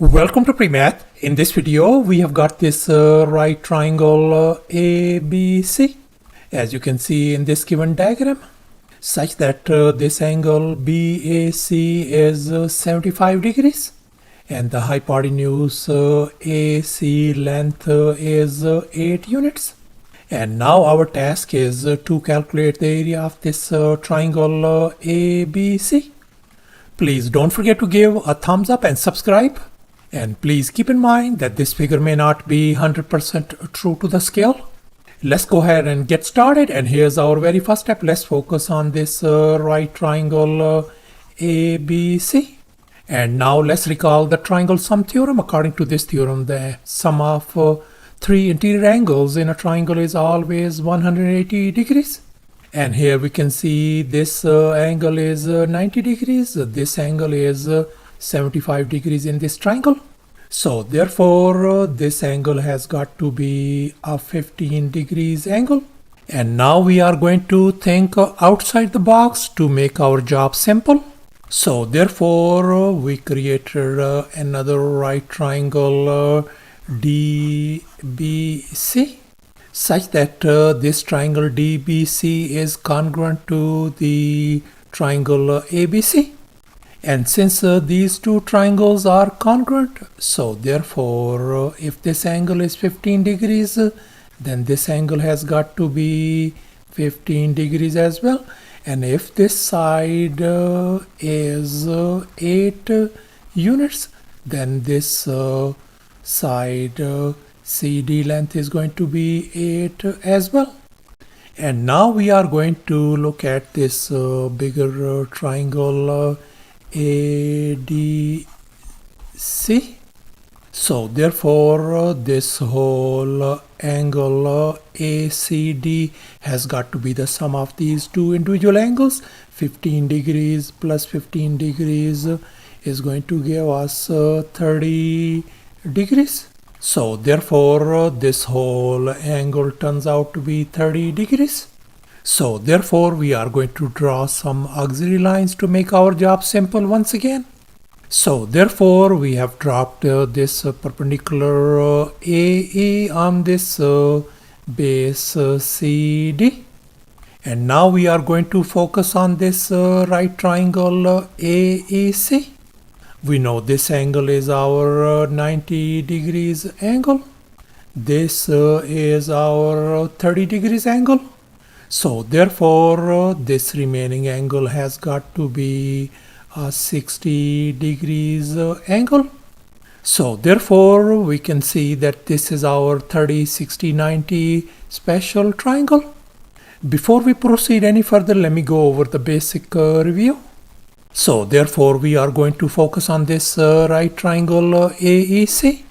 Welcome to PreMath. In this video, we have got this right triangle ABC, as you can see in this given diagram, such that this angle BAC is 75 degrees and the hypotenuse AC length is 8 units. And now our task is to calculate the area of this triangle ABC. Please don't forget to give a thumbs up and subscribe. And please keep in mind that this figure may not be 100% true to the scale. Let's go ahead and get started. And here's our very first step. Let's focus on this right triangle ABC. And now let's recall the triangle sum theorem. According to this theorem, the sum of three interior angles in a triangle is always 180 degrees. And here we can see this angle is 90 degrees. This angle is 75 degrees in this triangle. So therefore this angle has got to be a 15 degrees angle. And now we are going to think outside the box to make our job simple. So therefore we created another right triangle DBC, such that this triangle DBC is congruent to the triangle ABC. And since these two triangles are congruent, so therefore if this angle is 15 degrees, then this angle has got to be 15 degrees as well. And if this side is 8 units, then this side CD length is going to be 8 as well. And now we are going to look at this bigger triangle ADC. So therefore this whole angle ACD has got to be the sum of these two individual angles. 15 degrees plus 15 degrees is going to give us 30 degrees. So therefore this whole angle turns out to be 30 degrees. So therefore we are going to draw some auxiliary lines to make our job simple once again. So therefore we have dropped this perpendicular AE on this base CD. And now we are going to focus on this right triangle AEC. We know this angle is our 90 degrees angle. This is our 30 degrees angle. So therefore this remaining angle has got to be a 60 degrees angle. So therefore we can see that this is our 30, 60, 90 special triangle. Before we proceed any further, let me go over the basic review. So therefore we are going to focus on this right triangle AEC.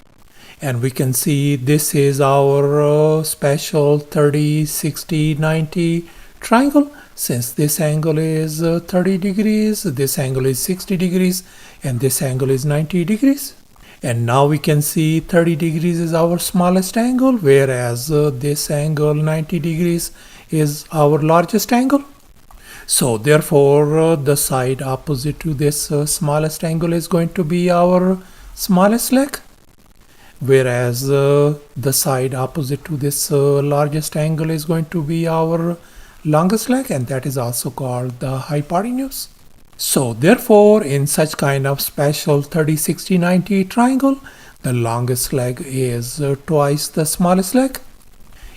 And we can see this is our special 30, 60, 90 triangle. Since this angle is 30 degrees, this angle is 60 degrees, and this angle is 90 degrees. And now we can see 30 degrees is our smallest angle, whereas this angle 90 degrees is our largest angle. So therefore the side opposite to this smallest angle is going to be our smallest leg, whereas the side opposite to this largest angle is going to be our longest leg, and that is also called the hypotenuse. So therefore in such kind of special 30, 60, 90 triangle, the longest leg is twice the smallest leg.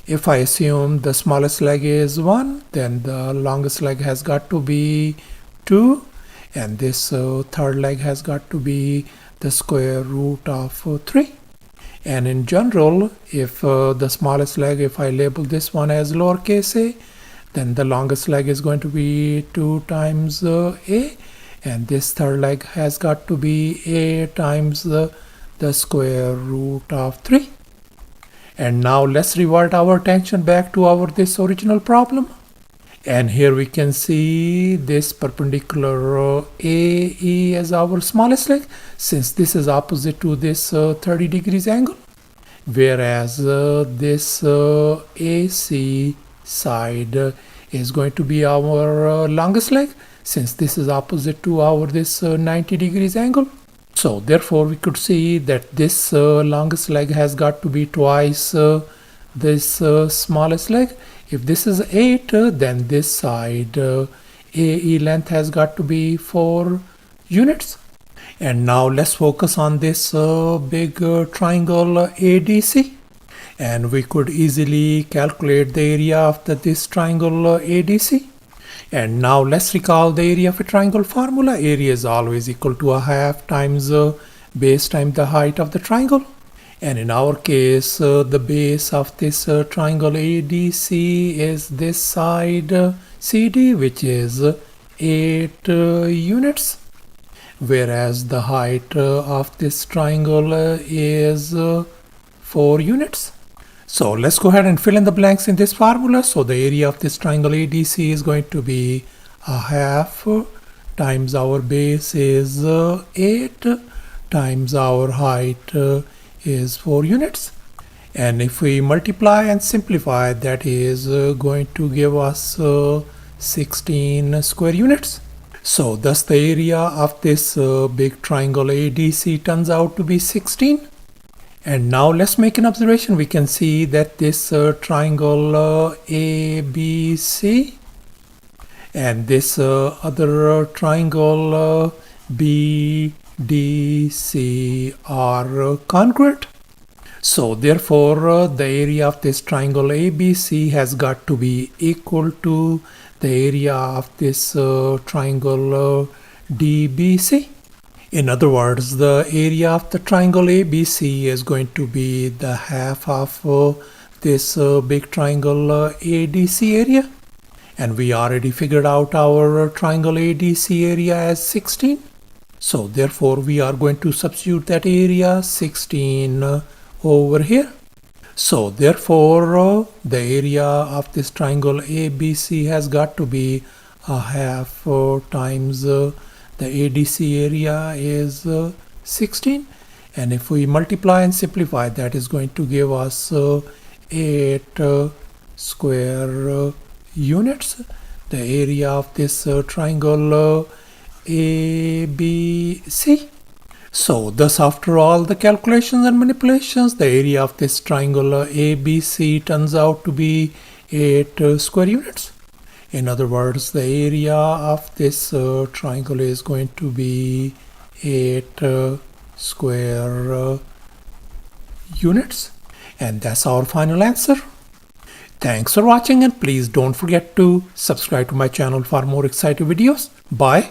If I assume the smallest leg is 1, then the longest leg has got to be 2, and this third leg has got to be the square root of 3. And in general, if the smallest leg, if I label this one as lowercase a, then the longest leg is going to be 2 times a, and this third leg has got to be a times the square root of 3. And now let's revert our attention back to this original problem. And here we can see this perpendicular AE as our smallest leg, since this is opposite to this 30 degrees angle, whereas this AC side is going to be our longest leg, since this is opposite to this 90 degrees angle. So therefore we could see that this longest leg has got to be twice this smallest leg. If this is 8, then this side AE length has got to be 4 units. And now let's focus on this big triangle ADC. And we could easily calculate the area of this triangle ADC. And now let's recall the area of a triangle formula. Area is always equal to a half times base times the height of the triangle. And in our case, the base of this triangle ADC is this side CD, which is 8 units. Whereas the height of this triangle is 4 units. So let's go ahead and fill in the blanks in this formula. So the area of this triangle ADC is going to be a half times our base is 8 times our height is 4 units. And if we multiply and simplify, that is going to give us 16 square units. So thus the area of this big triangle ADC turns out to be 16. And now let's make an observation. We can see that this triangle ABC and this other triangle BDC are congruent. So therefore the area of this triangle ABC has got to be equal to the area of this triangle DBC. In other words, the area of the triangle ABC is going to be the half of this big triangle ADC area. And we already figured out our triangle ADC area as 16. So therefore we are going to substitute that area 16 over here. So therefore the area of this triangle ABC has got to be a half times the ADC area is 16, and if we multiply and simplify, that is going to give us 8 square units. The area of this triangle ABC. So thus after all the calculations and manipulations, the area of this triangle ABC turns out to be 8 square units. In other words, the area of this triangle is going to be 8 square units. And that's our final answer. Thanks for watching, and please don't forget to subscribe to my channel for more exciting videos. Bye.